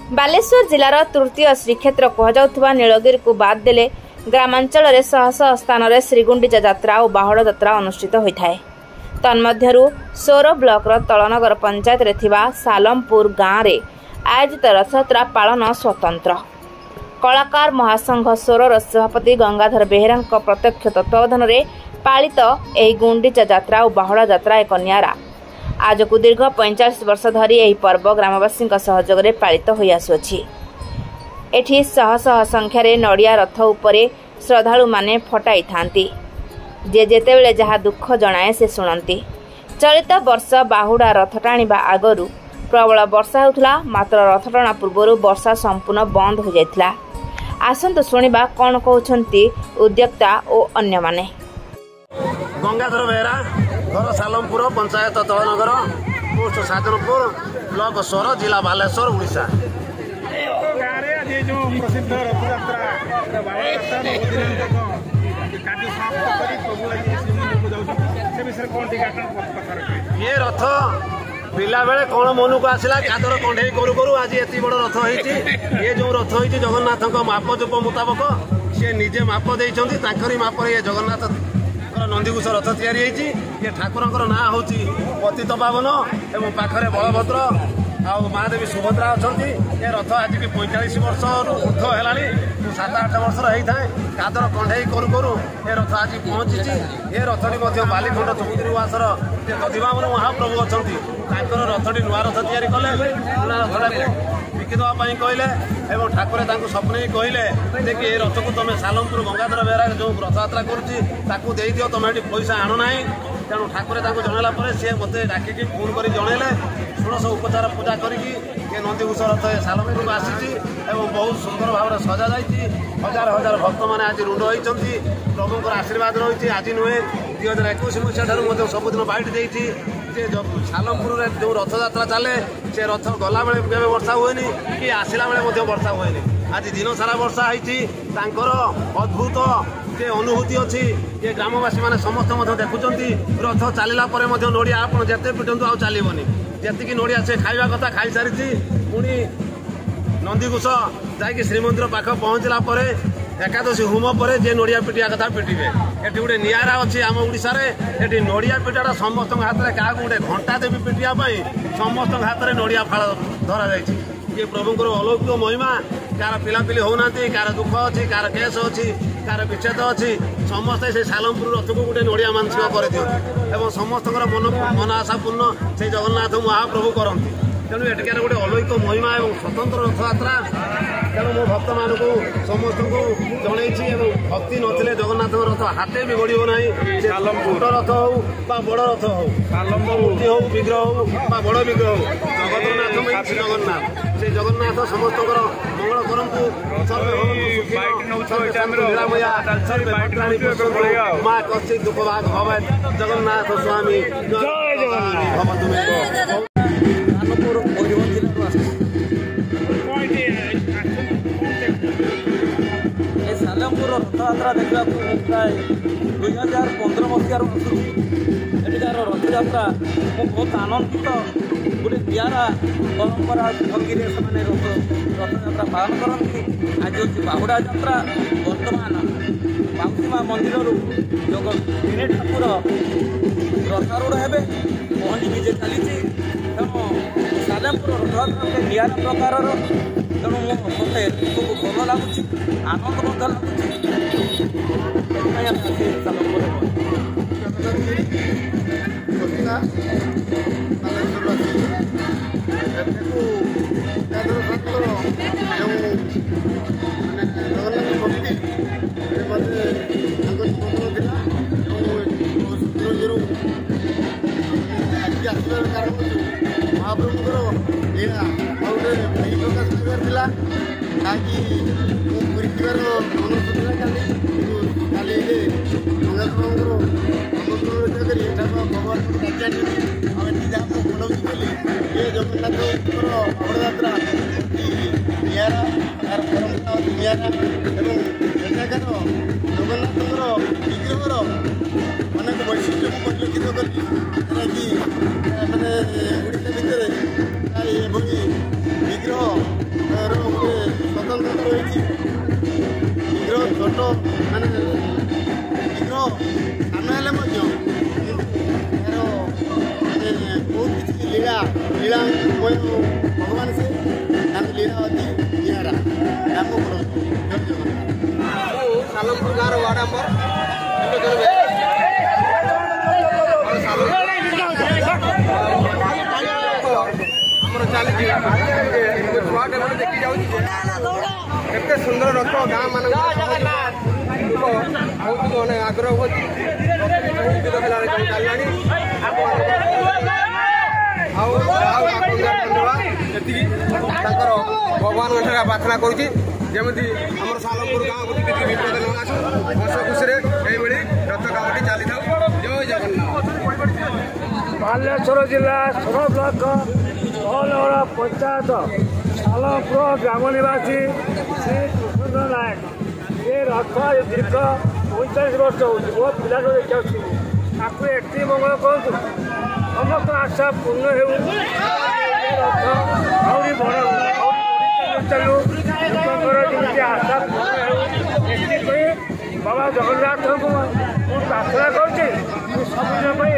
बालेश्वर जिलार तृतीय श्रीक्षेत्र कहुवा नीलगिरी को बाद देले ग्रामांचल शह शह स्थान में श्रीगुंडीचा यात्रा और बाहुड़ा यात्रा अनुष्ठित होता है। तन्मध्यरु सोर ब्लॉकर तलनगर पंचायत रे थिबा सालमपुर गाँव में आयोजित रथयात्रा पालन स्वतंत्र। कलाकार महासंघ सोरर सभापति गंगाधर बेहेरा प्रत्यक्ष तत्वावधान में पालित एही गुंडीचा यात्रा और बाहुड़ा यात्रा एक नियारा। आज को दीर्घ 45 वर्ष धरी यह पर्व ग्रामवासी सहयोग में पालित हो आसुअछि। एठी शह शह संख्यार नड़िया रथ उपरे श्रद्धालु माने फटाई थांती जे जेतेबेले जहा दुख जणाए से शुणती। चलित वर्ष बाहुड़ा रथ टाणिबा आगरू प्रबल वर्षा होउथला, मात्र रथ टाणा पूर्व वर्षा संपूर्ण बंद हो जाइथिला। आसंतु शुणिबा कौन कहउछंती उद्योक्ता और अन्य माने। गंगाधर बेहेरा, घर सालमपुर, पंचायत तलनगर, पोस्ट साजनपुर, ब्लॉक सोर, जिला बालेश्वर, उड़ीसा। ये रथ पिला बेले कौन मन को आसला कादर कंडे करू करू आज एति बड़ रथ होईची। ये जो रथ होईची जगन्नाथ माप जूप मुताबक सी निजे माप देइछंती, ताकरी माप ये जगन्नाथ नंदीघोष रथ तैयारी होईची। ये ठाकुरंकर नाम होची पतित पावन एवं पाखरे बलभद्र आ महादेवी सुभद्रा अछंती। ये रथ आज भी 45 वर्ष ऊर्ध है, 7-8 वर्ष होता है। कादर कंडे करू करू ये रथ आज पहुंची। ये रथटी बालीखंड चौधरी उवासर दधिबामन महाप्रभु अच्छा रथटी नुआ रथ तैयारी कले। पुराना रथटा बिकी देवाई कहले और ठाकुर स्वप्न ही कहले जे कि रथ को तुम सालमपुर गंगाधर बेहेरा जो रथयात्रा करुच्ची दियो तुम ये पैसा आण ना। तेणु ठाकुर जनला सी मत डाकिकी फोन कर जनइले षोड़श उपचार पूजा करी नंदीघोष रथ सालमपुर आसी बहुत सुंदर भाव में सजा जाइए। हजार हजार भक्त मैंने आज रुंड होती प्रभुंर आशीर्वाद रही। आज नुहे 2021 मसीहा सबुदिन बाइट देती सालमपुर जो रथयात्रा चले से रथ गला बेले केवे वर्षा हुए कि आसला बेले वर्षा हुए। आज दिन सारा वर्षा होती अद्भुत जे अनुभूति अच्छी। ये ग्रामवासी मैंने समस्त देखुं रथ चलला नड़िया आप जिते पिटंतु आ चलबनी जी नड़िया से खाइबा कथा खाई सारी पुणी नंदीघोष जाकि श्रीमंदिर पाख पहुँचला एकादशी होम पर जे नड़िया पिटिया कथा पिटिबे। एटी गोटे नियारा अच्छी आम ओडिशा रे। एटी नड़िया पिटाटा समस्त हाथ में क्या गोटे घंटा देवी पिटिया समस्त हाथ में नड़िया फाड़ धरा जाइए। ये प्रभुंर अलौकिक महिमा। कार पिलापिली होना, कार दुख अच्छी, कार केस अच्छी, कार विच्छेद अच्छी, समस्ते से सालमपुर रथ को गोटे नड़िया मानसिक कर दिखाँ समस्त मन आशा पूर्ण से जगन्नाथ महाप्रभु करती। तेणु एटिकार गोटे अलौकिक महिमा और स्वतंत्र रथयात्रा। तेणु मो भक्त मानक समस्त को जनई भक्ति नथिले जगन्नाथ रथ हाथे भी गड़ब ना। छोट रथ हो बड़ रथ हो, मूर्ति हो, विग्रह हो बड़ विग्रह हो, जगन्नाथ जगन्नाथ से जगन्नाथ समस्त मंगल करंतु। माँ कश्चित दुख भाग भवे जगन्नाथ स्वामी सालमपुर रथयात्रा देखा प्राय 2015 मसीहार एटिकार रथयात्रा बहुत आनंदित गोटे नियारा परंपरा भंगी से रथयात्रा पालन करती। आज हूँ बाहुड़ा यात्रा। बर्तमान बाउसीमा मंदिर जग 3 ठाकुर रथारूढ़ हे पहंडी विजे चली। तेणु सालमपुर रथयात्रा गोटे नियारा प्रकार। तेणु मत खूब भल लगुच, आनंद महाप्रभुଙ୍କର लीला गोटे प्रकाश करार ताकि पुरी जीवार मनोसूचना काली गंगाधर आमंत्रण रक्षा कर भगवान राज्य आम जहाँ मनौती कली ये जगन्नाथ बड़यात्रा नियारा तार परंपरा नियारा एवं एठाकार जगन्नाथर विग्रहर अनेक वैशिष्ट्य को परिलक्षित करी मैंने ओडिशा भितर विग्रह ହୋଇଛି ଶୀଘ୍ର ଛୋଟ ମାନେ ଶୀଘ୍ର ସାନ ହେଲେ ମଧ୍ୟ ଏହାର ବହୁତ କିଛି ଲୀଳାମୟ ଭଗବାନ ସେ ତାଙ୍କ ଲୀଳା ଅତି ନିଆରା କାମ କରନ୍ତୁ ଜୟ ଜଗନ୍ନାଥ। ସାଲମପୁର ଗାଁର ୱାର୍ଡ ଆମର ଚାଲିଛି ଛୁଆଟେ ମାନେ ଦେଖି ଯାଉଛି କେତେ ସୁନ୍ଦର ରଥ ଗାଁ ମାନଙ୍କ ବହୁତ ମାନେ ଆଗ୍ରହ ହଉଛି ହେଲାଣି ଚାଲିଲାଣି ଆଉ ସେତିକି ତାଙ୍କର ଭଗବାନଙ୍କ ଠାରେ ପ୍ରାର୍ଥନା କରୁଛି ଯେମିତି ଆମର ସାଲମପୁର ଗାଁ ପ୍ରତି ବିପଦ ନ ଆସୁ ହସ ଖୁସିରେ ଏଇଭଳି ରଥ କାମଟି ଚାଲିଥାଉ। ଜୟ ଜଗନ୍ନାଥ। ବାଲେଶ୍ୱର ଜିଲ୍ଲା ସୋର ବ୍ଲକ ମହଲଗଡ଼ ପଞ୍ଚାୟତ ସାଲମପୁର ଗ୍ରାମ ନିବାସୀ ଶ୍ରୀ କୃଷ୍ଣ ନାୟକ ଏ ରଥ ଦୀର୍ଘ 45 ବର୍ଷ ହେଉଛି ମୋ ପିଲାକୁ ଦେଖିଆସୁଛି ତାକୁ ଏଠି ମଙ୍ଗଳ କରନ୍ତୁ ସମସ୍ତ ଆଶା ପୂର୍ଣ୍ଣ ହେଉ ରଥ ଆହୁରି ବଡ଼ ଚାଲୁ ଲୋକଙ୍କର ଯେମିତି ଆଶା ପୂର୍ଣ୍ଣ ହେଉ ଏଠି କହି ବାବା ଜଗନ୍ନାଥଙ୍କୁ ମୁଁ ପ୍ରାର୍ଥନା କରୁଛି ସବୁଦିନ ପାଇଁ